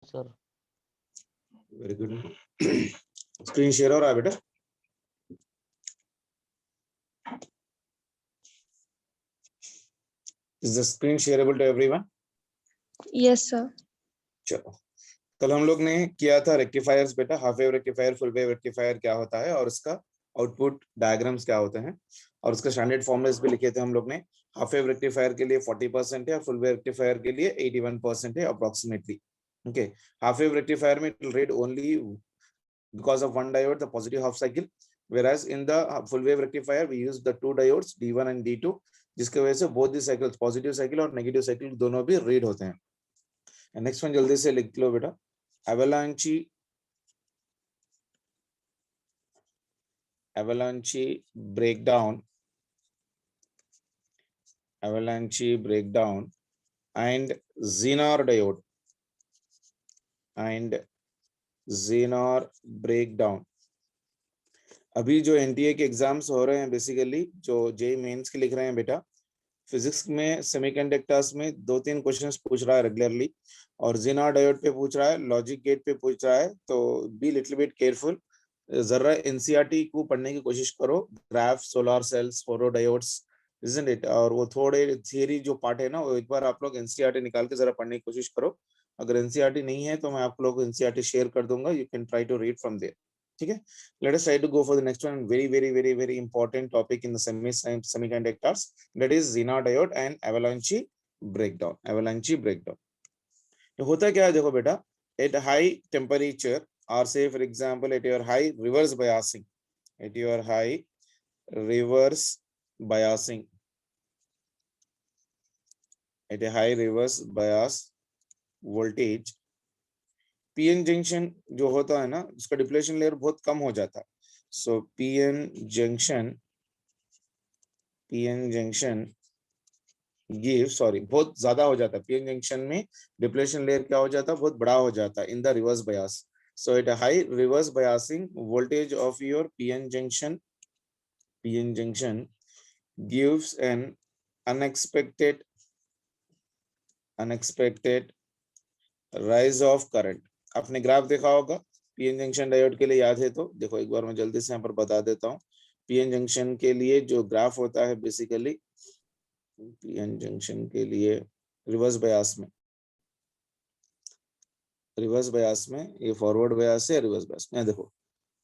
Sir. Very good. Screen share हो रहा है बेटा? Is the screen shareable to everyone? Yes sir. चलो, कल हम लोग ने किया था रेक्टिफायर्स बेटा, half wave rectifier, full wave rectifier क्या होता है और उसका आउटपुट डायग्राम्स क्या होते हैं, और उसका स्टैंडर्ड फॉर्मूलास भी लिखे थे हम लोग ने। हाफ वेव रेक्टिफायर के लिए 40% है और फुल वेव रेक्टिफायर के लिए 81% है approximately. Okay, half wave rectifier में it will read only because of one diode, the positive half cycle, whereas in the full wave rectifier we use the two diodes D1 and D2, जिसके वजह से both the cycles, positive cycle और negative cycle दोनों भी read होते हैं। Next one जल्दी से लिख लो बेटा, avalanche breakdown and Zener breakdown। अभी जो एनटीए के एग्जाम्स हो रहे हैं, बेसिकली जो जेई मेंस के लिख रहे हैं बेटा, फिजिक्स में सेमीकंडक्टर्स में 2-3 क्वेश्चंस पूछ रहा है रेगुलरली, और जेनर डायोड पे पूछ रहा है, लॉजिक गेट पे पूछ रहा है, तो बी लिटिल बिट केयरफुल। जरा एनसीईआरटी को पढ़ने की कोशिश करो, graph, solar cells, photo diodes, isn't it, और वो थोड़े थियरी जो पार्ट है ना, वो एक बार आप लोग एनसीईआरटी निकाल के जरा पढ़ने की कोशिश करो। अगर एनसीईआरटी नहीं है तो मैं आप लोगों को एनसीईआरटी शेयर कर दूंगा, you can try to read from there. ठीक है, let us try to go for the next one, very important topic in the semiconductors, that is Zener diode and avalanche breakdown। ये होता क्या है देखो बेटा, at high temperature, or say for example at your high reverse biasing, at a high reverse bias voltage, PN junction जो होता है ना, उसका डिप्लेशन लेयर बहुत कम हो जाता है। सो पीएन जंक्शन बहुत ज्यादा हो जाता है। पीएन जंक्शन में डिप्लेशन लेयर क्या हो जाता है, बहुत बड़ा हो जाता है इन the reverse bias. So at high reverse biasing, voltage of your PN junction gives an unexpected rise of current. आपने ग्राफ देखा होगा पीएन जंक्शन डायोड के लिए, याद है तो देखो एक बार मैं जल्दी से यहाँ पर बता देता हूँ। पीएन जंक्शन के लिए जो ग्राफ होता है, बेसिकली पीएन जंक्शन के लिए रिवर्स बायस में ये फॉरवर्ड बायस है, रिवर्स बायस में देखो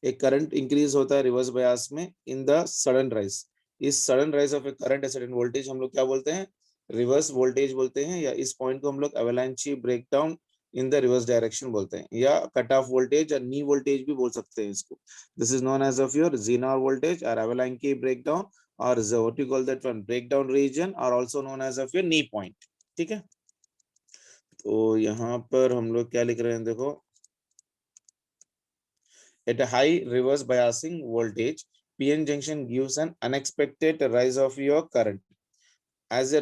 एक करंट इंक्रीज होता है रिवर्स बायस में इन द सडन राइज। इस sudden rise of a current, sudden voltage हम लोग क्या बोलते हैं, रिवर्स वोल्टेज बोलते हैं, या इस पॉइंट को हम लोग avalanche breakdown in the reverse direction बोलते हैं, या कट ऑफ वोल्टेज या नी वोल्टेज भी बोल सकते हैं इसको। This is known as of your Zener voltage और एवलांची ब्रेकडाउन, और what you call that one, breakdown region, और also known as of your knee point. ठीक है, तो यहाँ पर हम लोग क्या लिख रहे हैं देखो, at a high reverse biasing voltage, PN junction gives an unexpected rise of your current. As a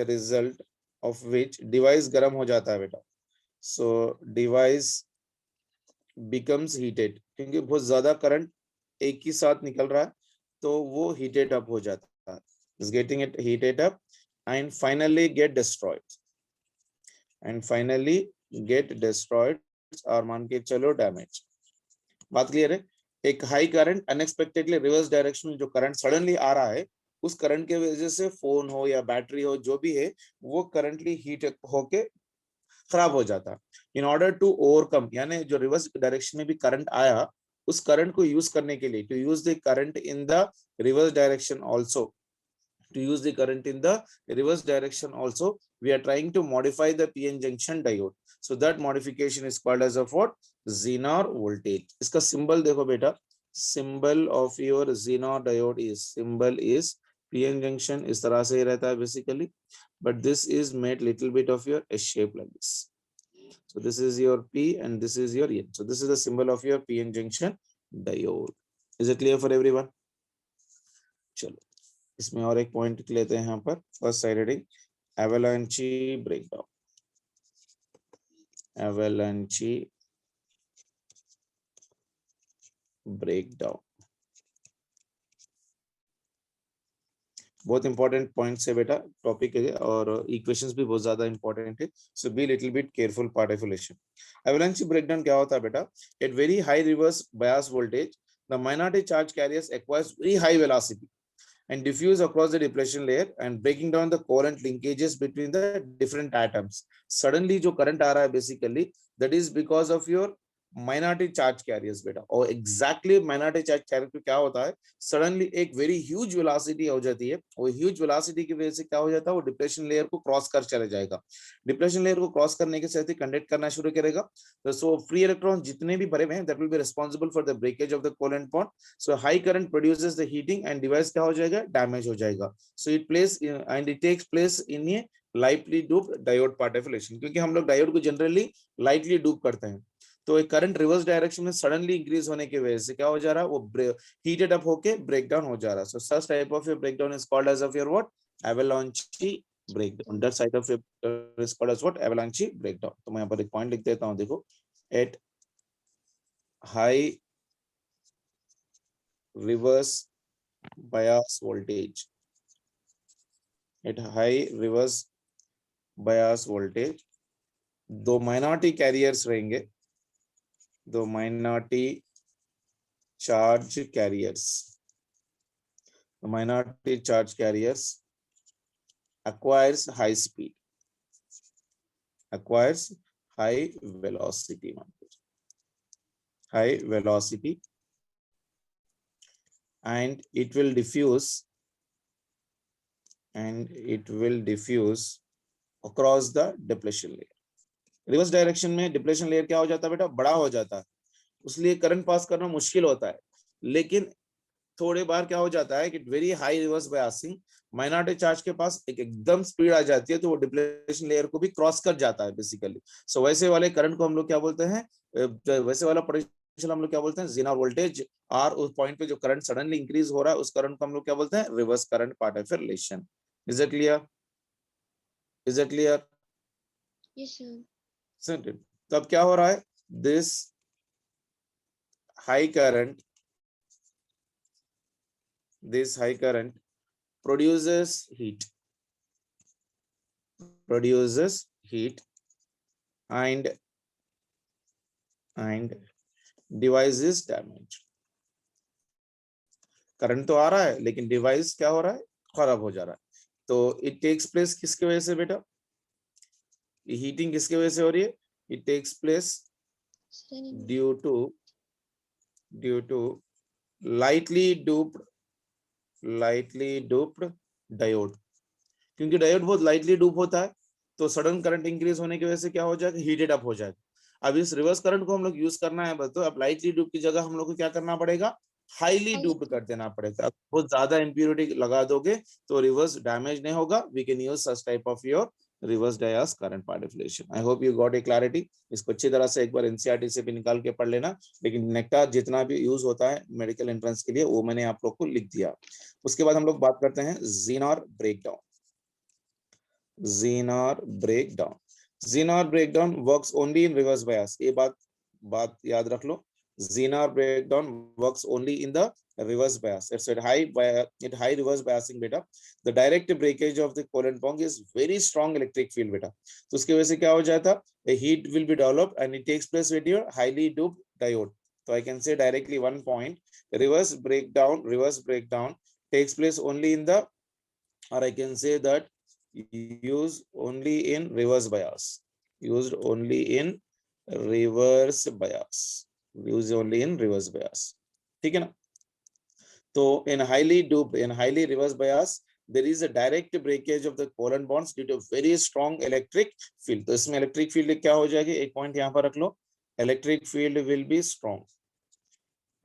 result of which device गर्म हो जाता है बेटा। So device becomes heated, क्योंकि बहुत ज्यादा करंट एक ही साथ निकल रहा है, तो वो heated up हो जाता है, is getting it heated up and finally get destroyed, और मान के चलो डैमेज। बात क्लियर है? एक high current unexpectedly reverse direction में जो करंट सडनली आ रहा है, उस करंट के वजह से फोन हो या बैटरी हो, जो भी है, वो करंटली हीट होके खराब हो जाता है। इन ऑर्डर टू ओवरकम, यानी जो रिवर्स डायरेक्शन में भी करंट आया, उस करंट को यूज करने के लिए, to use the current in the reverse direction also, we are trying to modify the PN junction diode. So that modification is called as of what? Zener voltage. इसका symbol देखो बेटा, symbol of your Zener diode is PN junction, इस तरह से ही रहता है basically, but this is made little bit of your S shape like this. So this is your P and this is your N. So this is the symbol of your PN junction diode. Is it clear for everyone? चलो, इसमें और एक point लेते हैं यहाँ पर, first side reading, avalanche breakdown। बहुत important points है बेटा, टॉपिक है और इक्वेशंस भी बहुत ज्यादा इंपॉर्टेंट है, so be little bit careful particulation. Avalanche breakdown क्या होता है बेटा? At very high reverse bias voltage the minority charge carriers acquires very high velocity and diffuse across the depletion layer and breaking down the covalent linkages between the different atoms. Suddenly जो current आ रहा है basically that is because of your minority charge carriers बेटा, और exactly minority charge carrier क्या होता है, suddenly एक very huge velocity हो जाती है, वो huge velocity की वजह से क्या हो जाता है, वो डिप्लेशन लेयर को क्रॉस कर चले जाएगा, डिप्लेशन लेयर को क्रॉस करने के साथ ही कंडक्ट करना शुरू करेगा, तो सो फ्री इलेक्ट्रॉन जितने भी भरे हुए हैं that will be responsible for the breakage of the covalent bond. So high current produces the heating and device क्या हो जाएगा, डैमेज हो जाएगा. So it plays and it takes place in a lightly doped diode particulation, क्योंकि हम लोग diode को generally lightly डूप करते हैं, तो एक करंट रिवर्स डायरेक्शन में सडनली इंक्रीज होने की वजह से क्या हो जा रहा है, वो हीटेड अप होके ब्रेक डाउन हो जा रहा है. So such type of breakdown is called as of your what, avalanche breakdown. That side of is called as what, avalanche breakdown. तो मैं यहाँ पर एक पॉइंट लिख देता हूँ, देखो, at high reverse bias voltage, at high reverse bias voltage दो माइनॉरिटी कैरियर्स रहेंगे, दो minority charge carriers, minority charge carriers acquires high speed, acquires high velocity, high velocity, and it will diffuse, across the depletion layer. Reverse direction में depletion layer क्या हो जाता है बेटा, बड़ा हो जाता है, उसलिए करंट पास करना मुश्किल होता है. लेकिन थोड़े बार क्या हो जाता है कि very high reverse biasing, minority charge के पास एक एकदम स्पीड आ जाती है, तो वो डिप्लेशन लेयर को भी क्रॉस कर जाता है बेसिकली. सो वैसे वाले करंट को हम लोग क्या बोलते हैं, वैसे वाला पोटेंशियल हम लोग क्या बोलते हैं, जीनर वोल्टेज. और उस पॉइंट पे जो करंट सडनली इंक्रीज हो रहा है, उस करंट को हम लोग क्या बोलते हैं, reverse current particulation. Is it clear? Is it clear? Yes, sir. तो अब क्या हो रहा है, this high current, this high current produces heat, and device is damaged. Current तो आ रहा है लेकिन डिवाइस क्या हो रहा है, खराब हो जा रहा है. तो इट टेक्स प्लेस किसके वजह से बेटा, हीटिंग किसके वजह से हो रही है, it takes place due to lightly doped diode. क्योंकि डायोड बहुत लाइटली डूप होता है, तो सडन करंट इंक्रीज होने की वजह से क्या हो जाएगा, हीटेड अप हो जाएगा. अब इस रिवर्स करंट को हम लोग यूज करना है, तो अब लाइटली डूप की जगह हम लोग को क्या करना पड़ेगा, हाईली डूप्ड कर देना पड़ेगा. बहुत ज्यादा इंप्योरिटी लगा दोगे तो रिवर्स डैमेज नहीं होगा. We can use such type of your reverse bias current particulation. I hope you got a clarity. इसको अच्छी तरह से एक बार एनसीईआरटी से भी निकाल के पढ़ लेना, लेकिन नेक्टार जितना भी यूज होता है मेडिकल एंट्रेंस के लिए वो मैंने आप लोग को लिख दिया. उसके बाद हम लोग बात करते हैं ज़ीनर breakdown. Zener breakdown works only in reverse bias. ये बात याद रख लो. Zener breakdown works only in the reverse bias. It's at high reverse biasing beta. The direct breakage of the covalent bond is very strong electric field beta. तो उसकी वजह से क्या हो जाता, a heat will be developed and it takes place with your highly doped diode. So I can say directly one point, reverse breakdown takes place only in the, or I can say that used only in reverse bias, used only in reverse bias, ठीक है ना. तो in highly reverse bias there is a direct breakage of the covalent bonds due to very strong electric field. तो इसमें electric field क्या हो जाएगी, एक पॉइंट यहाँ पर रख लो, electric field will be strong,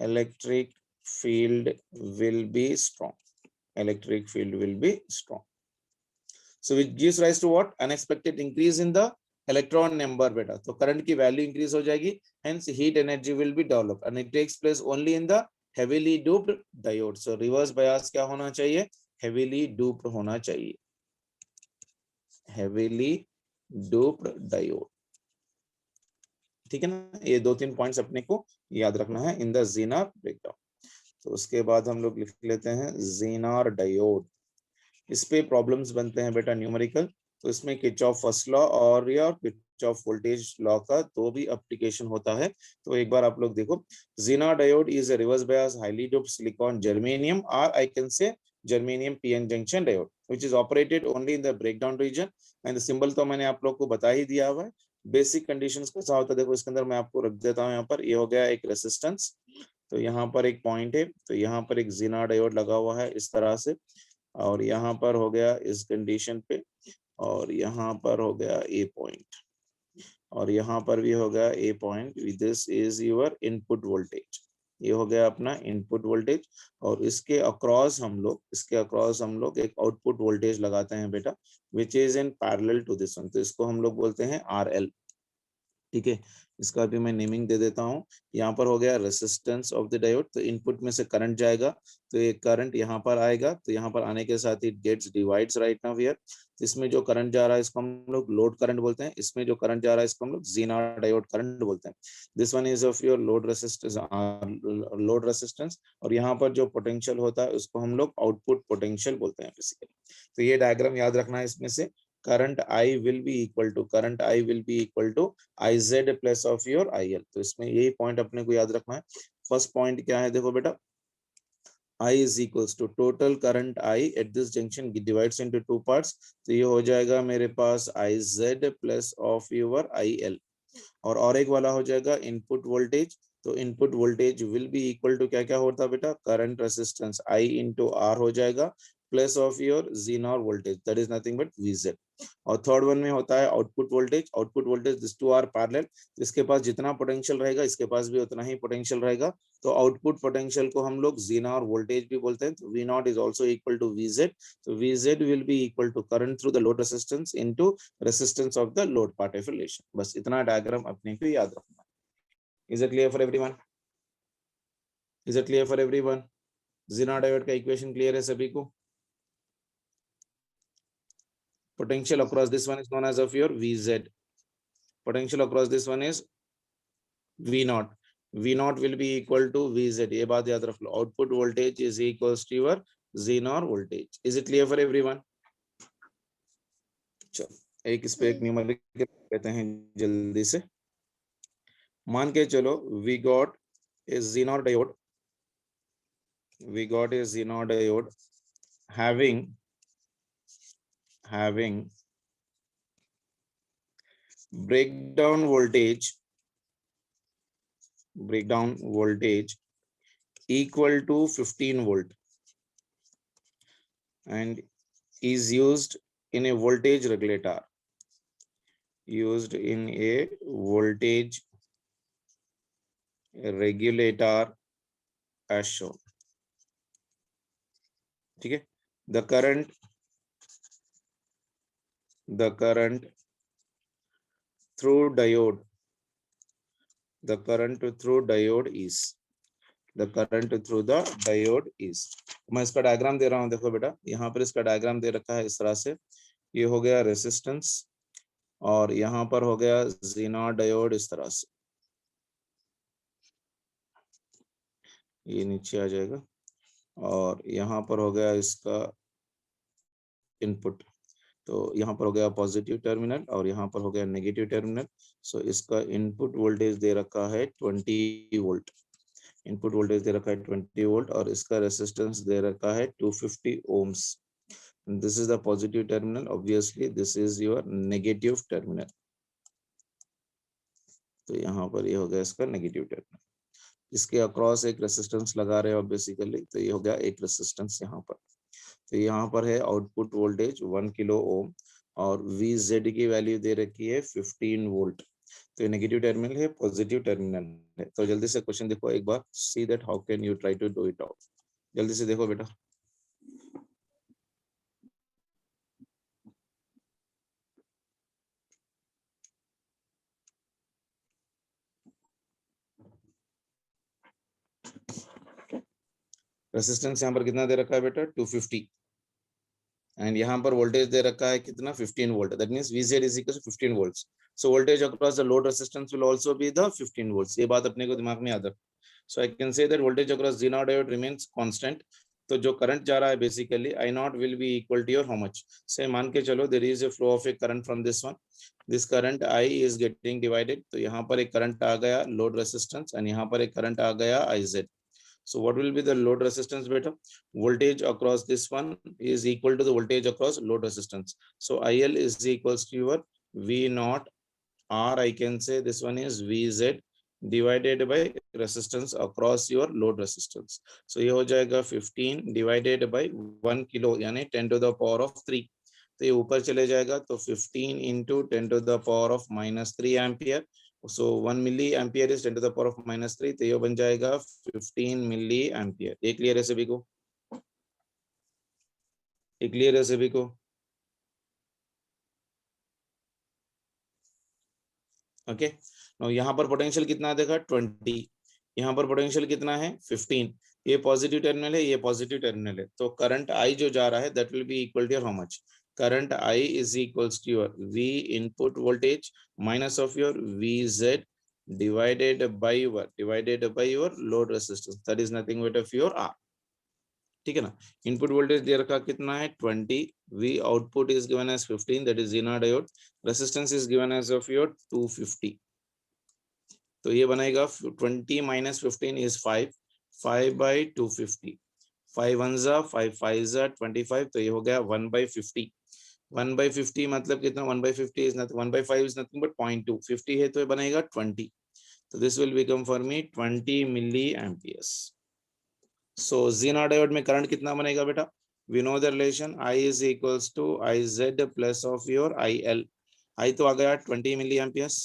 electric field will be strong. So which gives rise to what, unexpected increase in the electron number beta. तो current की value increase हो जाएगी, hence heat energy will be developed and it takes place only in the heavily doped diode. So reverse bias क्या होना चाहिए, heavily doped होना चाहिए, heavily doped diode. ठीक है ना. ये 2-3 पॉइंट्स अपने को याद रखना है इन द Zener breakdown. तो उसके बाद हम लोग लिख लेते हैं Zener diode. इस पे प्रॉब्लम्स बनते हैं बेटा न्यूमेरिकल। तो इसमें किरचॉफ फर्स्ट लॉ और या किरचॉफ वोल्टेज लॉ का दो भी एप्लीकेशन होता है। तो एक बार आप लोग देखो, Zener diode is a reverse bias highly doped silicon germanium, or I can say germanium PN junction diode, which is operated only in the breakdown region, and the symbol तो मैंने आप लोग को बता ही दिया हुआ है। बेसिक कंडीशंस कैसा होता है देखो, इसके अंदर मैं आपको रख देता हूँ। यहाँ पर ये हो गया एक रेसिस्टेंस, तो यहाँ पर एक पॉइंट है, तो यहाँ पर एक Zener diode लगा हुआ है इस तरह से, और यहाँ पर हो गया इस कंडीशन पे, और यहाँ पर हो गया ए पॉइंट, और यहाँ पर भी हो गया A point. This is your input voltage, ये हो गया अपना इनपुट वोल्टेज। और इसके अक्रॉस हम लोग एक आउटपुट वोल्टेज लगाते हैं बेटा, which is in parallel to this one, तो इसको हम लोग बोलते हैं RL। ठीक है, इसका भी मैं नेमिंग दे देता हूँ। यहाँ पर हो गया रेसिस्टेंस ऑफ द डायोड, तो इनपुट में से करंट जाएगा, तो ये करंट यहाँ पर आएगा, तो यहाँ पर आने के साथ it gets divides right now here. इसमें जो करंट जा रहा है इसको हम लोग लोड करंट बोलते हैं, इसमें जो करंट जा रहा है इसको हम लोग Zener डायोड करंट बोलते हैं। This one is of your load resistance, और यहाँ पर जो पोटेंशियल होता है उसको हम लोग आउटपुट पोटेंशियल बोलते हैं बेसिकली। तो ये डायग्राम याद रखना है इसमें से, current I will be equal to IZ plus of your IL। तो इसमें यही पॉइंट अपने को याद रखना है। फर्स्ट पॉइंट क्या है देखो बेटा, I is equals to total current I at this junction divides into two parts, तो ये हो जाएगा मेरे पास IZ plus of your IL, और एक वाला हो जाएगा इनपुट वोल्टेज। तो input voltage will be equal to क्या क्या होता है बेटा, current resistance I into R हो जाएगा, plus of your Zener voltage, that is nothing but VZ। और थर्ड वन में होता है output voltage this two are parallel, इसके पास जितना पोटेंशियल रहेगा इसके पास भी उतना ही पोटेंशियल रहेगा, तो आउटपुट पोटेंशियल को हम लोग Zener वोल्टेज भी बोलते हैं। तो V0 is also equal to VZ, तो VZ will be equal to current through the load resistance into resistance of the load part of relation. बस इतना डायग्राम अपने को याद रखना। Is it clear for everyone? Zener diode का equation clear है सभी को? Potential across this one is known as of your VZ. Potential across this one is V0. V0 will be equal to VZ. ये बात याद रख लो। Output voltage is equals to your Zener voltage. Is it clear for everyone? चलो एक इस पे एक numerical कहते हैं जल्दी से। मान के चलो we got a Zener diode having breakdown voltage equal to 15 volt and is used in a voltage regulator, as shown। ठीक है, the current through diode is मैं इसका डायग्राम दे रहा हूं, देखो बेटा यहाँ पर इसका डायग्राम दे रखा है इस तरह से। ये हो गया रेसिस्टेंस, और यहाँ पर हो गया Zener डायोड इस तरह से, ये नीचे आ जाएगा, और यहाँ पर हो गया इसका इनपुट, तो यहाँ पर हो गया पॉजिटिव टर्मिनल और यहाँ पर हो गया नेगेटिव टर्मिनल। सो इसका इनपुट वोल्टेज दे रखा है 20 वोल्ट, और इसका रेसिस्टेंस दे रखा है 250 ohms। This is the positive terminal, obviously this is your negative terminal, तो यहाँ पर ये हो गया इसका नेगेटिव टर्मिनल। इसके अक्रॉस एक रेसिस्टेंस लगा रहे हो बेसिकली, तो ये हो गया एक रेसिस्टेंस यहाँ पर। तो यहाँ पर है आउटपुट वोल्टेज 1 किलो ओम, और VZ की वैल्यू दे रखी है 15 वोल्ट। तो ये नेगेटिव टर्मिनल है, पॉजिटिव टर्मिनल है। तो जल्दी से क्वेश्चन देखो एक बार, see that how can you try to do it out. जल्दी से देखो बेटा। रेसिस्टेंस यहाँ पर कितना दे रखा है बेटा 250, एंड यहाँ पर वोल्टेज दे रखा है कितना 15 volt, that means VZ is equal to 15 volts। So voltage across the load resistance will also be the 15 volts। ये बात अपने को दिमाग में याद रख। So I can say that voltage across Zener diode remains constant तो जो करंट जा रहा है basically I not will be equal to your how much, से मान के चलो there is a flow of a current from this one, this current I is getting divided, तो यहाँ पर एक करंट आ गया लोड रेसिस्टेंस एंड यहाँ पर एक करंट आ गया IZ. So what will be the load resistance beta? Voltage across this one is equal to the voltage across load resistance. So IL is equals to your V naught R, I can say this one is VZ divided by resistance across your load resistance. So ये हो जाएगा 15 divided by 1 kilo यानी 10 to the power of 3. तो ये ऊपर चले जाएगा तो 15 into 10 to the power of -3 ampere. So 1 milli ampere is 10 to the power of -3, तो ये बन जाएगा 15 milli ampere. ये क्लियर है सभी को? ये क्लियर है सभी को? ओके, now यहाँ पर पोटेंशियल कितना देखा 20, यहाँ पर पोटेंशियल कितना है 15, ये पॉजिटिव टर्मिनल है, ये पॉजिटिव टर्मिनल है, तो करंट I जो जा रहा है that will be equal to your how much, current I is equals to your V input voltage minus of your VZ divided by your load resistance, that is nothing but of your R. ठीक है ना, input voltage दे रखा कितना है 20, V output is given as 15, that is Zener diode, resistance is given as of your 250, तो ये बनेगा 20 minus 15 is 5, 5 by 250, 5 1 जा 5 5 जा 25, तो ये हो गया 1 by 50, 1 by 50 मतलब कितना, 1 by 50 is nothing, 1 by 5 is nothing but 0.2, 50 है तो ये बनेगा 20, तो this will become for me 20 milliamperes. So Zener diode में करंट कितना बनेगा बेटा, we know the relation I is equals to IZ plus of your IL, I तो आ गया 20 milliamperes,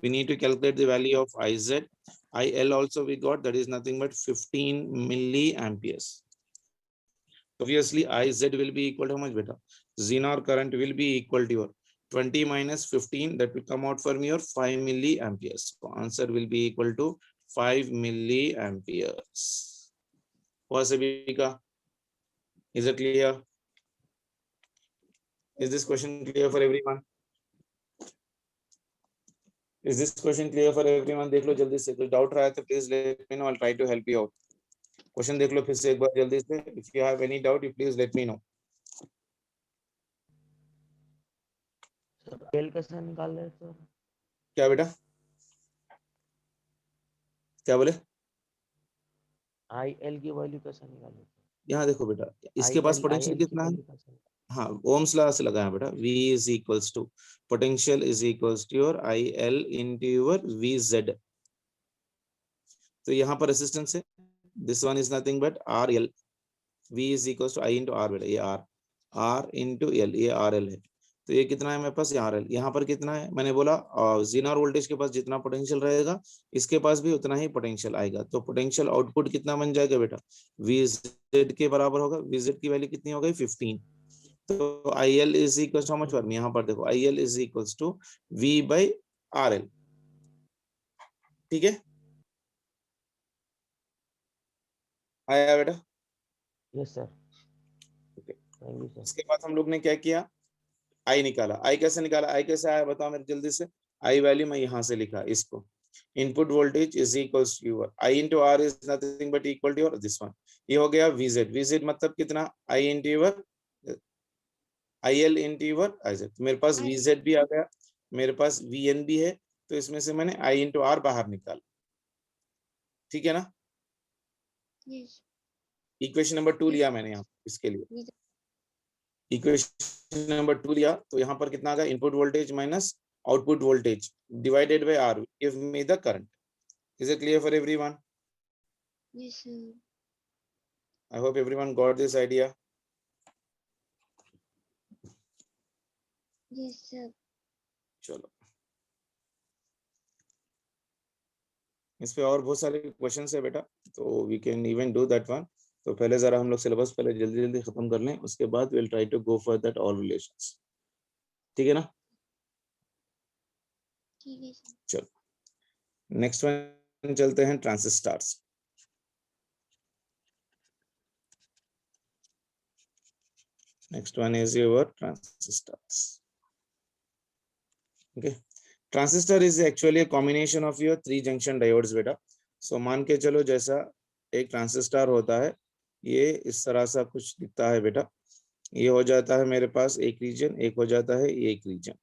we need to calculate the value of IZ, IL also we got, that is nothing but 15 milliamperes. Obviously IZ will be equal to how much beta, Zener current will be equal to your 20 minus 15, that will come out for me your 5 milliamperes, so answer will be equal to 5 milliamperes. Was is it clear? Is this question clear for everyone? Is this question clear for everyone? देख लो जल्दी से, कोई doubt रहा है तो please let me know, I try to help you out. Question देख लो फिर से एक बार जल्दी से, if you have any doubt you please let me know. Sir L कैसे निकाल रहे हैं सर? क्या बेटा, क्या बोले? आई एल की वैल्यू कैसे निकालें? यहाँ देखो बेटा, इसके पास पोटेंशियल कितना है, हाँ ओम्स लॉ से लगाया बेटा, V is equals to potential is equals to your IL into your VZ, तो यहाँ पर रेसिस्टेंस है, this one is nothing but RL, V is equals to I into R बेटा, ये R into L, ये RL है, तो ये कितना है मेरे पास, यहाँ RL, यहाँ पर कितना है, मैंने बोला जीनर वोल्टेज के पास जितना पोटेंशियल रहेगा इसके पास भी उतना ही पोटेंशियल आएगा, तो पोटेंशियल आउटपुट कितना बन जाएगा बेटा, VZ के बराबर होगा, VZ की वैल्यू कितनी हो गई 15, तो IL is equals to how much, यहाँ पर देखो IL is equals to V by RL, ठीक है, आया बेटा? Yes sir, okay, thank you sir. इसके बाद हम लोग ने क्या किया, I निकाला, I कैसे निकाला, I कैसे आया बताओ मेरे जल्दी से, I वैल्यू मैं यहाँ से लिखा इसको, input voltage is equals to your I into R is nothing but equal to your this one, ये हो गया VZ, VZ मतलब कितना I into your IL into your IZ, तो मेरे पास VZ भी आ गया, मेरे पास VN भी है, तो इसमें से मैंने I इंटू R बाहर निकाला, ठीक है ना, इक्वेशन नंबर 2 लिया मैंने यहाँ इसके लिए, इक्वेशन नंबर 2 लिया, तो यहाँ पर कितना आ गया, input voltage minus output voltage divided by R give me the current. Is it clear for everyone? Yes, sir. I hope everyone got this idea. Yes, sir. चलो, इस पे और बहुत सारे क्वेश्चंस है बेटा, तो we can even do that one, तो पहले जरा हम लोग सिलेबस पहले जल्दी जल्दी खत्म कर लें, उसके बाद will try to go for that all relations, ठीक है ना? ठीक है सर. चलो नेक्स्ट वन चलते हैं, transistors. Next one is your transistors. Okay, transistor is actually combination of your 3 junction diodes बेटा. सो मान के चलो जैसा एक ट्रांजिस्टर होता है ये इस तरह सा कुछ दिखता है बेटा। ये हो जाता है मेरे पास एक रीजन, एक हो जाता है ये एक रीजन।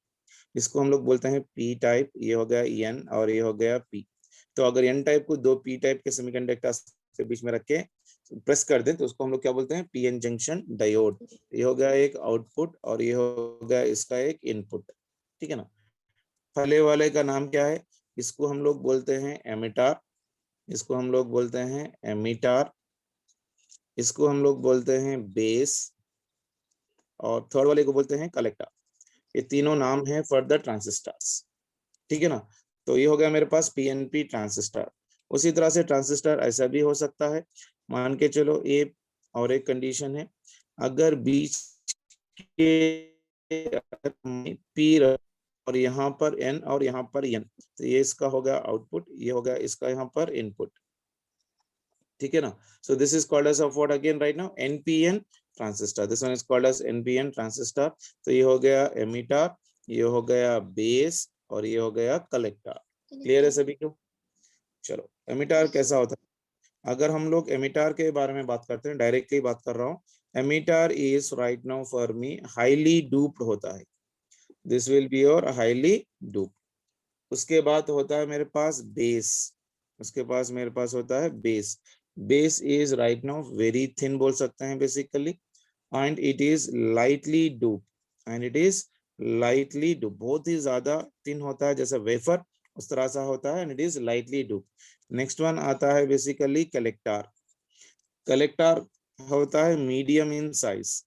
इसको हम लोग बोलते हैं पी टाइप, ये हो गया एन और ये हो गया पी। तो अगर एन टाइप को दो पी टाइप के सेमीकंडक्टर्स के बीच में रख के प्रेस कर दें तो उसको हम लोग क्या बोलते हैं, पीएन जंक्शन डायोड। ये हो गया एक आउटपुट और ये हो गया इसका एक इनपुट, ठीक है ना। पहले वाले का नाम क्या है, इसको हम लोग बोलते हैं एमिटर, इसको हम लोग बोलते हैं एमीटर, इसको हम लोग बोलते हैं बेस, और थर्ड वाले को बोलते हैं कलेक्टर। ये तीनों नाम है फॉर द ट्रांजिस्टर्स, ठीक है ना। तो ये हो गया मेरे पास पीएनपी ट्रांजिस्टर। उसी तरह से ट्रांजिस्टर ऐसा भी हो सकता है, मान के चलो ये और एक कंडीशन है, अगर बीच के पी और यहाँ पर एन और यहाँ पर एन, तो ये इसका हो गया आउटपुट, ये हो गया इसका यहाँ पर इनपुट, ठीक है ना। So this is called as of what again right now, NPN transistor, this one is called as NPN transistor. तो ये हो गया एमीटर, ये हो गया बेस और ये हो गया कलेक्टर। क्लियर है सभी को? चलो एमीटर कैसा होता है, अगर हम लोग एमीटर के बारे में बात करते हैं, डायरेक्टली बात कर रहा हूँ, emitter is right now for me highly doped होता है, this will be your highly doped. उसके बाद होता है मेरे पास बेस, उसके पास मेरे पास होता है base, base is right now very thin बोल सकते हैं basically, and it is lightly doped, and it is lightly doped, बहुत ही ज्यादा थिन होता है जैसे वेफर उस तरह सा होता है, and it is lightly doped. Next one आता है बेसिकली कलेक्टर, कलेक्टर होता है medium in size,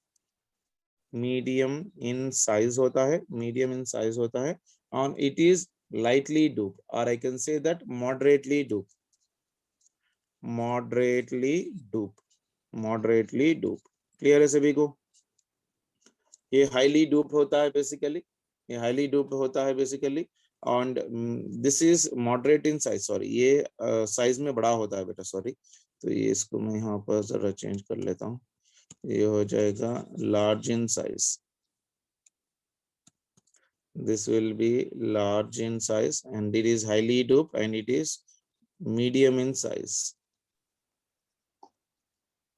medium in size होता है, मीडियम इन साइज होता है, और it is lightly doped, or I can say that moderately doped, moderately doped, moderately doped। Clear है सभी को? ये हाईली डूप्ड होता है बेसिकली, ये हाईली डूप्ड होता है basically, and this is moderate in size, sorry ये साइज में बड़ा होता है बेटा, सॉरी। तो ये इसको मैं यहाँ पर जरा चेंज कर लेता हूँ, ये हो जाएगा large in size, this will be large in size, and it is highly doped, and it is medium in size,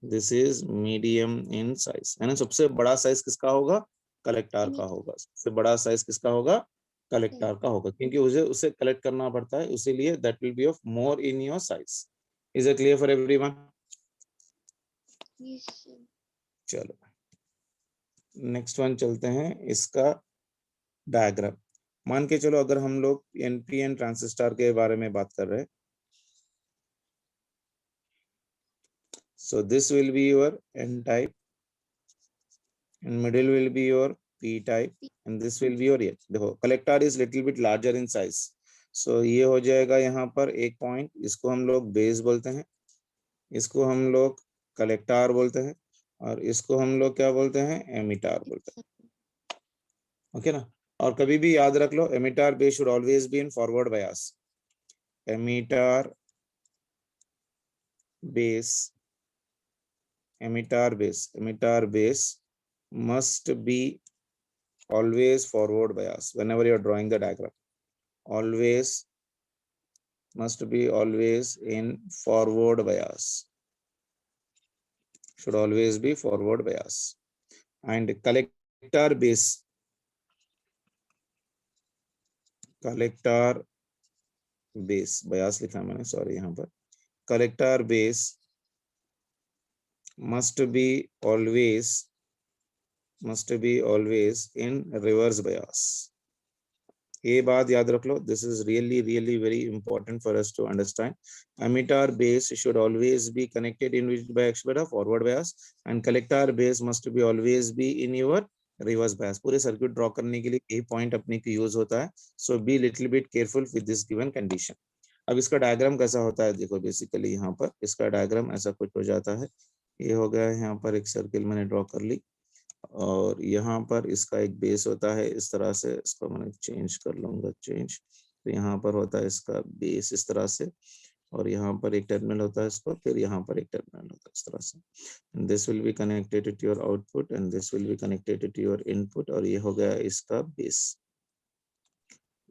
this is medium in size, है ना। सबसे बड़ा साइज किसका होगा, कलेक्टर का होगा, सबसे बड़ा साइज किसका होगा, कलेक्टर का होगा, क्योंकि उसे कलेक्ट करना पड़ता है, इसीलिए that will be of more in your size। is it clear for everyone? Yes, sir. चलो नेक्स्ट वन चलते हैं, इसका डायग्राम मान के चलो, अगर हम लोग एनपीएन ट्रांजिस्टर के बारे में बात कर रहे हैं, so this will be your n type, and middle will be your p type, and this will be your n। देखो collector is little bit larger in size, so ये हो जाएगा यहाँ पर एक पॉइंट, इसको हम लोग बेस बोलते हैं, इसको हम लोग कलेक्टर बोलते हैं, और इसको हम लोग क्या बोलते हैं, एमीटर बोलते हैं, ओके ना। और कभी भी याद रख लो, emitter base should always be in forward bias, emitter base, emitter base must be always forward bias whenever you are drawing the diagram, always must be always in forward bias, should always be forward bias। and collector base bias लिखा मैंने, sorry, यहाँ पर collector base must be always in reverse bias। ये बात याद रख लो, this is really really very important for us to understand. Emitter base should always be connected in by expect forward bias, and collector base must be always be in your reverse bias. पूरे circuit draw करने के लिए यही point अपने को use होता है, so be little bit careful with this given condition. अब इसका डायग्राम कैसा होता है, देखो बेसिकली यहाँ पर इसका डायग्राम ऐसा कुछ हो जाता है, ये हो गया, यहाँ पर एक सर्किल मैंने ड्रॉ कर ली, और यहाँ पर इसका एक बेस होता है इस तरह से, इसको मैंने चेंज कर लूंगा, चेंज, तो यहाँ पर होता है इसका बेस इस तरह से, और यहाँ पर एक टर्मिनल होता है इसको, फिर यहाँ पर एक टर्मिनल होता है इस तरह से, this will be connected to your output, and this will be connected to your input, और ये हो गया इसका बेस,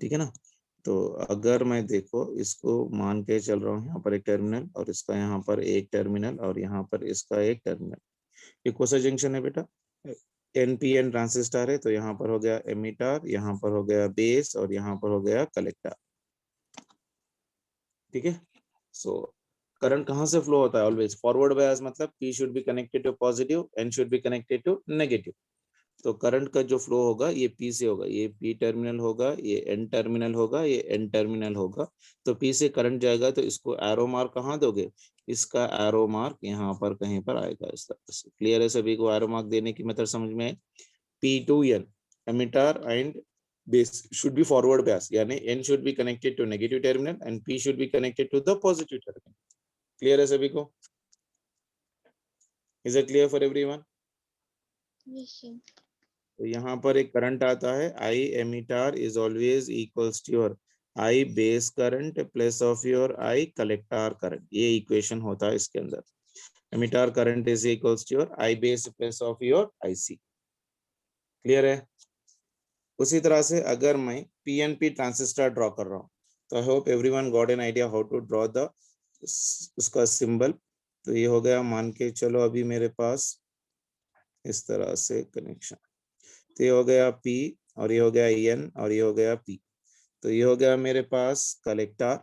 ठीक है ना। तो अगर मैं देखो इसको मान के चल रहा हूँ, यहाँ पर एक टर्मिनल और इसका यहाँ पर एक टर्मिनल और यहाँ पर इसका एक टर्मिनल, ये कौन सा जंक्शन है बेटा? एनपीएन ट्रांजिस्टर है, तो यहाँ पर हो गया एमिटर, यहाँ पर हो गया बेस और यहाँ पर हो गया कलेक्टर। ठीक है, सो करंट कहाँ से फ्लो होता है? ऑलवेज फॉरवर्ड बायस, मतलब P should be connected to positive, N should be connected to negative. तो करंट का जो फ्लो होगा ये पी से होगा, ये पी टर्मिनल होगा, ये एन टर्मिनल होगा, ये एन टर्मिनल होगा। तो पी से करंट जाएगा तो इसको एरो मार्क कहाँ दोगे? इसका एरो मार्क यहाँ पर कहीं पर आएगा, इस तरह से। क्लियर है सभी को? एरो मार्क देने की मेथड समझ में आए? P to N, emitter and base should be forward bias, यानी n should be connected to negative terminal and p should be connected to the positive terminal. Clear है सभी को? Is it clear for everyone? Yes, sir. तो यहाँ पर एक current आता है, I emitter is always equals to your I base current plus of your I collector current. ये इक्वेशन होता है इसके अंदर। emitter current is equals to your I base plus of your IC. Clear है? उसी तरह से अगर मैं पीएनपी ट्रांजिस्टर ड्रॉ कर रहा हूँ, तो I hope everyone got an idea how to draw the उसका सिंबल। तो ये हो गया, मान के चलो अभी मेरे पास इस तरह से कनेक्शन, तो ये हो गया पी और ये हो गया एन और ये हो गया पी। तो ये हो गया मेरे पास कलेक्टर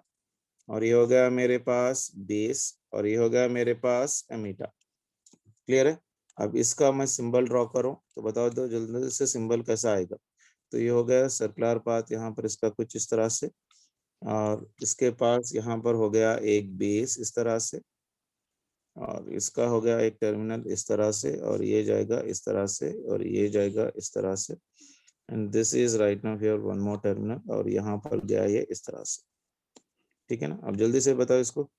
और ये हो गया मेरे पास बेस और ये हो गया मेरे पास एमीटर। क्लियर है? अब इसका मैं सिंबल ड्रॉ करूं तो बताओ दो जल्दी से सिंबल कैसा आएगा? तो ये हो गया सर्कुलर पाथ यहाँ पर इसका कुछ इस तरह से, और इसके पास यहाँ पर हो गया एक बेस इस तरह से, और इसका हो गया एक टर्मिनल इस तरह से, और ये जाएगा इस तरह से और ये जाएगा इस तरह से, and this is right now here one more terminal, और यहाँ पर गया ये इस तरह से। ठीक है ना? अब जल्दी से बताओ इसको।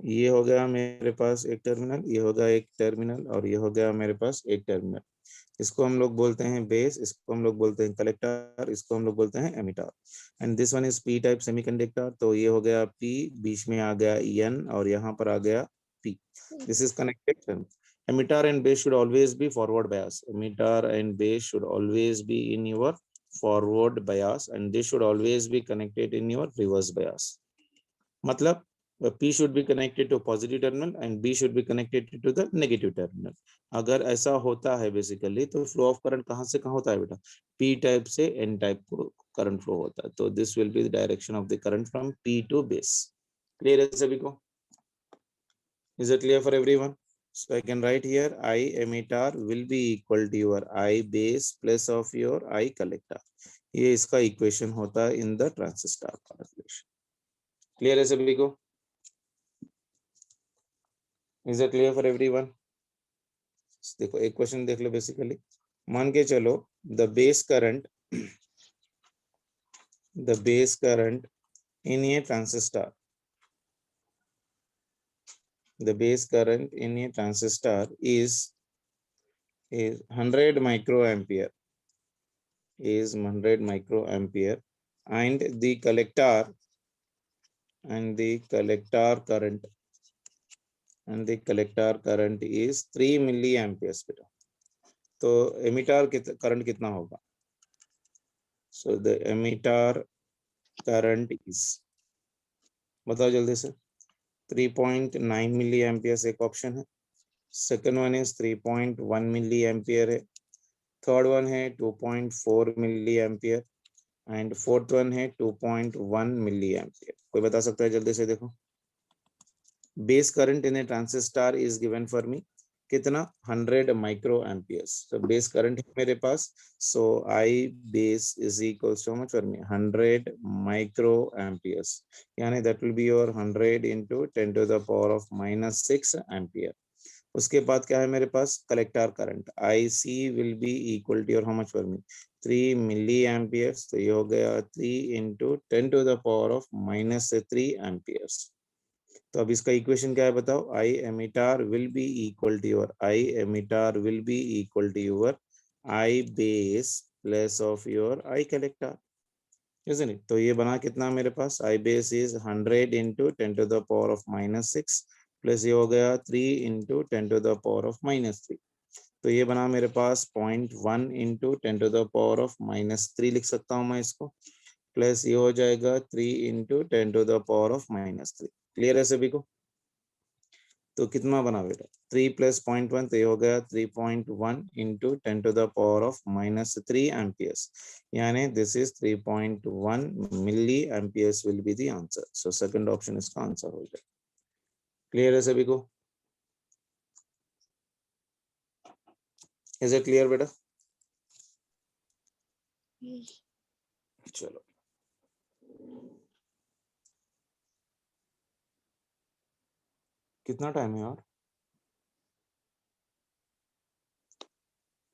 ये हो गया मेरे पास एक टर्मिनल, ये हो गया एक टर्मिनल और ये हो गया मेरे पास एक टर्मिनल। इसको हम लोग बोलते हैं बेस, इसको हम लोग बोलते हैं कलेक्टर, इसको हम लोग बोलते हैं emitter. And this one is P type semiconductor. तो ये हो गया पी, बीच में आ गया एन और यहाँ पर आ गया P. This is connected. Emitter and base should always B forward bias. Emitter and base should always be in your forward bias and this should always be connected in your reverse बायस। मतलब P should be connected to positive terminal and B should be connected to the negative terminal. अगर ऐसा होता है basically तो flow of current कहाँ से कहाँ होता है बेटा? P टाइप से N टाइप को करंट फ्लो होता है। तो this will be the direction of the current from P to base. Clear है सभी को? Is it clear for everyone? So I can write here I emitter will be equal to your I base plus of your I collector. ये इसका equation होता है in the transistor calculation. Clear है सभी को? Is it clear for everyone? देखो एक question देख लो। बेसिकली मान के चलो the base current in a transistor, the base current in a transistor is 100 microampere, is 100 microampere, and the collector current is 3 milliamperes बेटा। तो एमिटर करंट कितना होगा? So the emitter current is, बताओ जल्दी से। 3.9 मिली एम्पियर एक option है, second one is 3.1 milli ampere है, थर्ड वन है 2.4 milli ampere and fourth one है 2.1 मिली एम्पियर। कोई बता सकता है जल्दी से? देखो base current in a transistor is given for me कितना? 100 माइक्रो एम्पियर्स। तो बेस करंट है मेरे पास, so I base is equals to much for me 100 micro amperes, यानी that will be your 100 into 10 to the power of -6 ampere. उसके बाद क्या है मेरे पास? Collector current I C will be equal to your how much for me 3 milli amperes. तो ये हो गया 3 into 10 to the power of -3 amperes. तो अब इसका इक्वेशन क्या है बताओ? I emitter will be equal to your I base plus of your I collector, isn't it? तो ये बना कितना मेरे पास? I base is 100 into 10 to the power of -6 plus ये हो गया 3 into 10 to the power of -3। तो ये बना मेरे पास 0.1 into 10 to the power of -3 लिख सकता हूँ मैं इसको। प्लस ये हो जाएगा 3 इंटू 10⁻⁻3। क्लियर है सभी को? तो कितना बना बेटा 3 प्लस 0.1, तो ये हो गया 3.1 इंटू 10⁻⁻3 एम्पियर्स, यानी this is 3.1 milli amperes will be the answer. So second option इसका आंसर हो जाएगा। क्लियर है सभी को? इज इट क्लियर बेटा? Yes. चलो कितना टाइम है यार?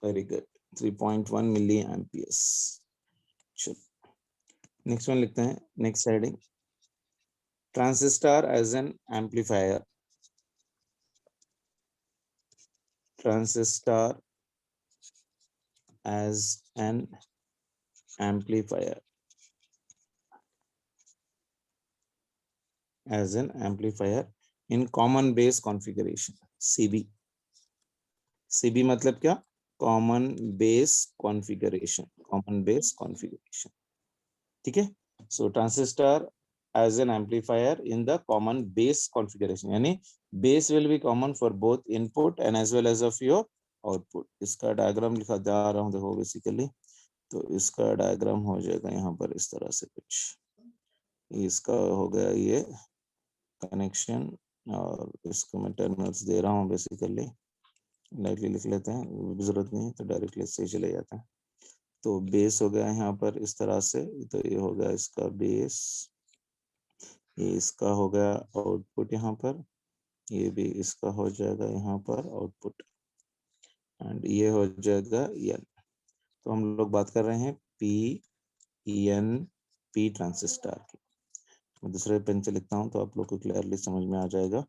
Very good, 3.1 milli amperes. चलो नेक्स्ट वन लिखते हैं। Next heading, transistor as an amplifier. Transistor as an amplifier. As an amplifier in common base configuration, CB. CB मतलब क्या? Common base configuration. Common base configuration. ठीक है? So transistor as an amplifier in the common base configuration, यानी base will be common for both input and as well as of your output. इसका diagram लिखा जा रहा हूँ, देखो basically तो इसका डायग्राम हो जाएगा यहाँ पर इस तरह से कुछ। इसका हो गया ये कनेक्शन, और इसको मैं टर्मिनल्स दे रहा हूँ बेसिकली, डायरेक्टली लिख लेते हैं, जरूरत नहीं है तो डायरेक्टली से ही चले जाते हैं। तो बेस हो गया यहाँ पर इस तरह से, तो ये हो गया इसका बेस, ये इसका हो गया आउटपुट यहाँ पर, ये भी इसका हो जाएगा यहाँ पर आउटपुट, एंड ये हो जाएगा एन। तो हम लोग बात कर रहे हैं पी ट्रांजिस्टर की। मैं दूसरे पेन से लिखता हूँ तो आप लोग को क्लियरली समझ में आ जाएगा।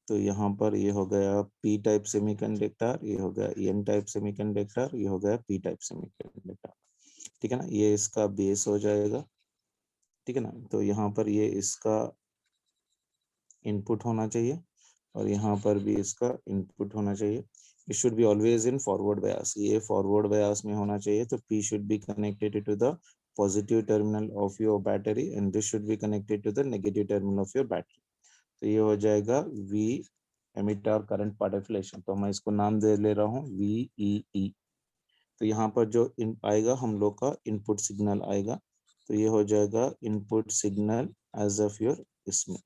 तो यहाँ पर ये हो गया पी टाइप सेमीकंडक्टर, ये हो गया एन टाइप सेमीकंडक्टर, ये हो गया पी टाइप सेमीकंडक्टर। ठीक है ना, ये इसका बेस हो जाएगा। ठीक है ना, तो यहाँ पर ये इसका इनपुट होना चाहिए और यहाँ पर भी इसका इनपुट होना चाहिए। It should be always in forward bias, ये फॉरवर्ड बायस में होना चाहिए। तो P should be connected to the positive terminal of your battery and this should be connected to the negative terminal of your battery. तो ये हो जाएगा V emitter current पार्टिकुलेशन, तो मैं इसको नाम दे ले रहा हूँ VEE। तो यहाँ पर जो आएगा हम लोग का इनपुट सिग्नल आएगा, तो ये हो जाएगा input signal as of your इसमें,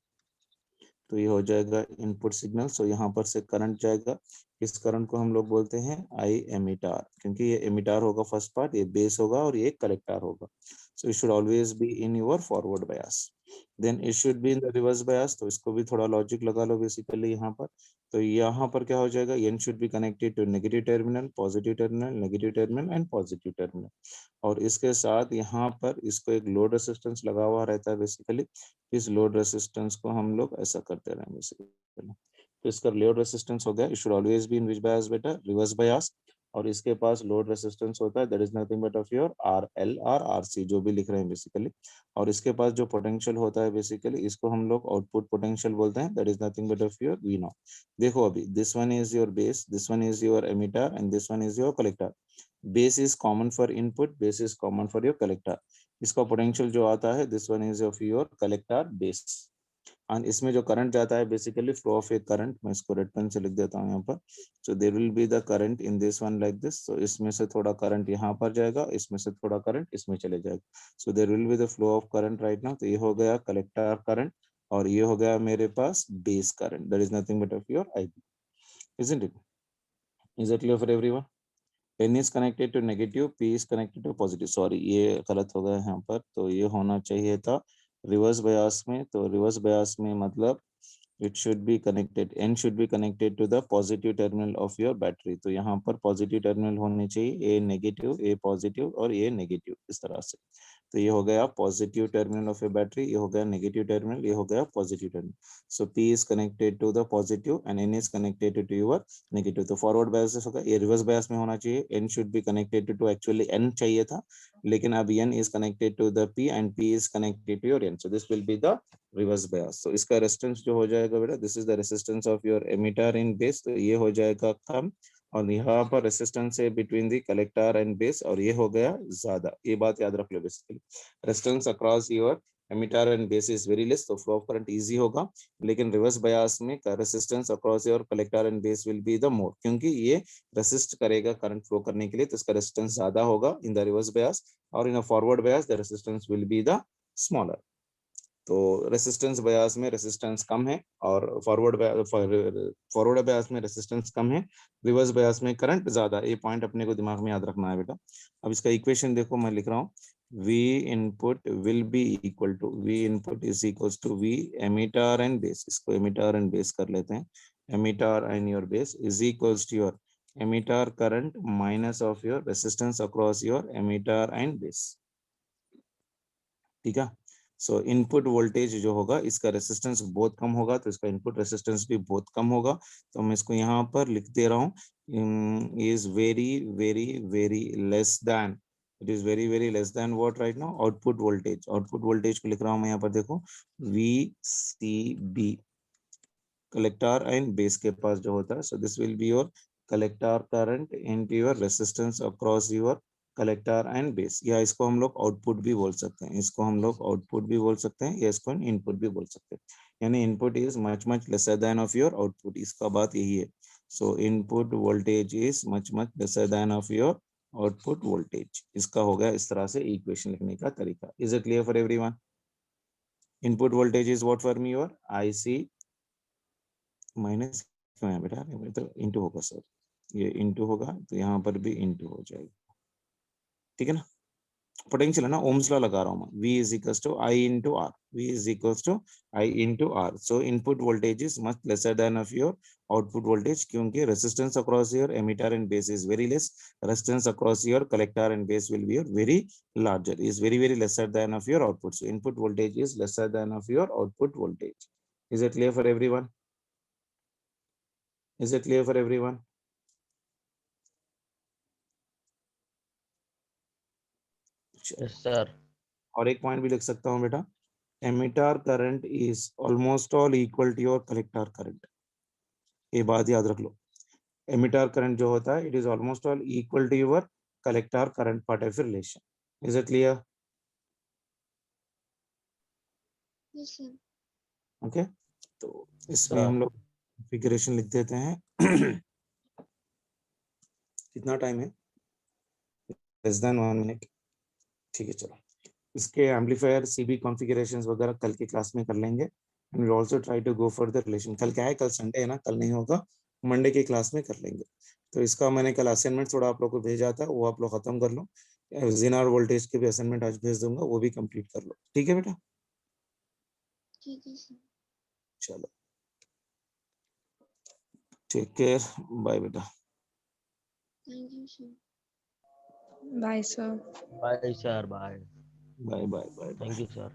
तो ये हो जाएगा इनपुट सिग्नल। सो यहाँ पर से करंट जाएगा, इस करंट को हम लोग बोलते हैं आई एमिटर, क्योंकि ये एमिटर होगा फर्स्ट पार्ट, ये बेस होगा और ये कलेक्टर होगा। So it should always be in your forward bias, then it should be in the reverse bias. तो इसको भी थोड़ा लॉजिक लगा लो बेसिकली यहाँ पर। तो यहाँ पर क्या हो जाएगा, N should be connected to negative terminal, positive terminal, negative terminal and positive terminal, और इसके साथ यहाँ पर इसको एक लोड रेसिस्टेंस लगा हुआ रहता है बेसिकली। इस लोड रेसिस्टेंस को हम लोग ऐसा करते रहेंगे बेसिकली। तो इसका लोड रेसिस्टेंस हो गया, it should always be in which bias बेटा, रिवर्स बायस। और इसके पास लोड रेसिस्टेंस होता है that is nothing but of your RL और RC जो भी लिख रहे हैं बेसिकली। और इसके पास जो पोटेंशियल होता है बेसिकली, इसको हम लोग आउटपुट पोटेंशियल बोलते हैं, that is nothing but of your V0। देखो अभी this one is your base, this one is your emitter and this one is your collector. Base is common for input, base is common for your collector. इसका potential जो आता है this one is of your collector base, and इसमें जो current जाता है basically flow of a current, मैं इसको रेड पेन से लिख देता हूँ यहाँ पर। So there will be the current in this one like this. So इसमें से थोड़ा करंट यहाँ पर जाएगा, इसमें से थोड़ा करंट इसमें चले जाएगा। So there will be the flow of current right now. तो ये हो गया कलेक्टर करंट और ये हो गया मेरे पास base current, that is nothing but of your IB, isn't it? Is it clear for everyone? N is connected to negative, P is connected to positive. Sorry ये गलत हो गया यहाँ पर, तो ये होना चाहिए था रिवर्स बायस में। तो रिवर्स बायस में मतलब it should be connected, N should be connected to the positive terminal of your battery। तो यहाँ पर पॉजिटिव टर्मिनल होने चाहिए, A नेगेटिव, A पॉजिटिव और A नेगेटिव, इस तरह से। तो ये हो गया positive terminal of A battery, ये हो गया नेगेटिव टर्मिनल, ये हो गया positive terminal. So P is connected to the positive and N is connected to your negative। तो फॉरवर्ड बायस होगा, ये रिवर्स बायस में होना चाहिए, N should be connected to actually N चाहिए था, लेकिन अब N is connected to the P and P is connected to your N। So this will be the reverse bias. तो इसका रेजिस्टेंस जो हो जाएगा बेटा, this is the resistance of your emitter in base, तो ये हो जाएगा कम और यहाँ पर रेसिस्टेंस है between the collector and base, और ये हो गया ज्यादा, ये बात याद रख लो। Basically resistance across your emitter and base is very less, तो फ्लो ऑफ करंट इजी होगा। लेकिन रिवर्स बायस में resistance across your collector and base will be the more, क्योंकि ये रेसिस्ट करेगा करंट फ्लो करने के लिए, तो इसका रेसिस्टेंस ज्यादा होगा इन द रिवर्स बायस, और in a forward bias the resistance will be the smaller. तो रेसिस्टेंस बायस में रेसिस्टेंस कम है, और फॉरवर्ड बायस में रेसिस्टेंस कम है, रिवर्स बायस में करंट ज्यादा। ये पॉइंट अपने को दिमाग में याद रखना है बेटा। अब इसका इक्वेशन देखो, मैं लिख रहा हूँ, V input will be equal to, V input is equals to V emitter and base, इसको emitter and base कर लेते हैं, emitter and your base is equals to your emitter current minus of your resistance across your emitter and base, ठीक है। सो input voltage जो होगा, इसका resistance बहुत कम होगा, तो इसका इनपुट रेसिस्टेंस भी बहुत कम होगा। तो मैं इसको यहाँ पर लिख दे रहा हूँ, is very very very less than, it is very very less than what right now, output voltage. Output voltage को लिख रहा हूँ मैं यहाँ पर, देखो VCB, कलेक्टर एंड बेस के पास जो होता है। So this will be your collector current into your resistance across your collector and base, या इसको हम लोग आउटपुट भी बोल सकते हैं, इसको हम लोग आउटपुट भी बोल सकते हैं, या इसको इनपुट भी बोल सकते हैं। यानी input is much much lesser than of your output, इसका बात यही है। सो input voltage is much much lesser than of your output voltage. इसका हो गया इस तरह से इक्वेशन लिखने का तरीका। Is it clear for everyone? Input voltage is what for me, your IC minus क्यों है बेटा, तो इंटू होगा सर, ये इंटू होगा तो यहाँ पर भी इंटू हो जाएगा, ठीक है ना। पोटेंशियल है ना, ओम्स लॉ लगा रहा हूँ मैं, V is equals to I into R, V is equals to I into R. So input voltage is much lesser than of your output voltage, क्योंकि resistance across your emitter and base is very less, resistance across your collector and base will be your very larger, is very very lesser than of your output. So input voltage is lesser than of your output voltage. Is it clear for everyone? Is it clear for everyone? Yes, sir. और एक point भी लिख सकता हूँ बेटा, emitter current is almost all equal to your collector current, ये बात याद रख लो। एमिटर करंट जो होता है, it is almost all equal to your collector current part of relation. Is it clear? Yes, sir. Okay, तो इसमें Sir. हम लोग कॉन्फ़िगरेशन लिख देते हैं। कितना टाइम है? लेस देन 1 मिनट, ठीक है। चलो, इसके एम्पलीफायर CB कॉन्फ़िगरेशंस वगैरह कल की क्लास में कर लेंगे, and we also try to go for the relation. कल क्या है, कल संडे है ना, कल नहीं होगा, मंडे की क्लास में कर लेंगे। तो इसका मैंने कल असाइनमेंट थोड़ा आप लोग को भेजा था, वो आप लोग खत्म कर लो। जेनर वोल्टेज के भी असाइनमेंट आज भेज दूंगा, वो भी कंप्लीट कर लो, ठीक है बेटा। ठीक है सर। चलो, टेक केयर, बाय बेटा। Thank you sir. Bye, sir. Bye, sir. Bye. Bye bye bye. Thank you, sir.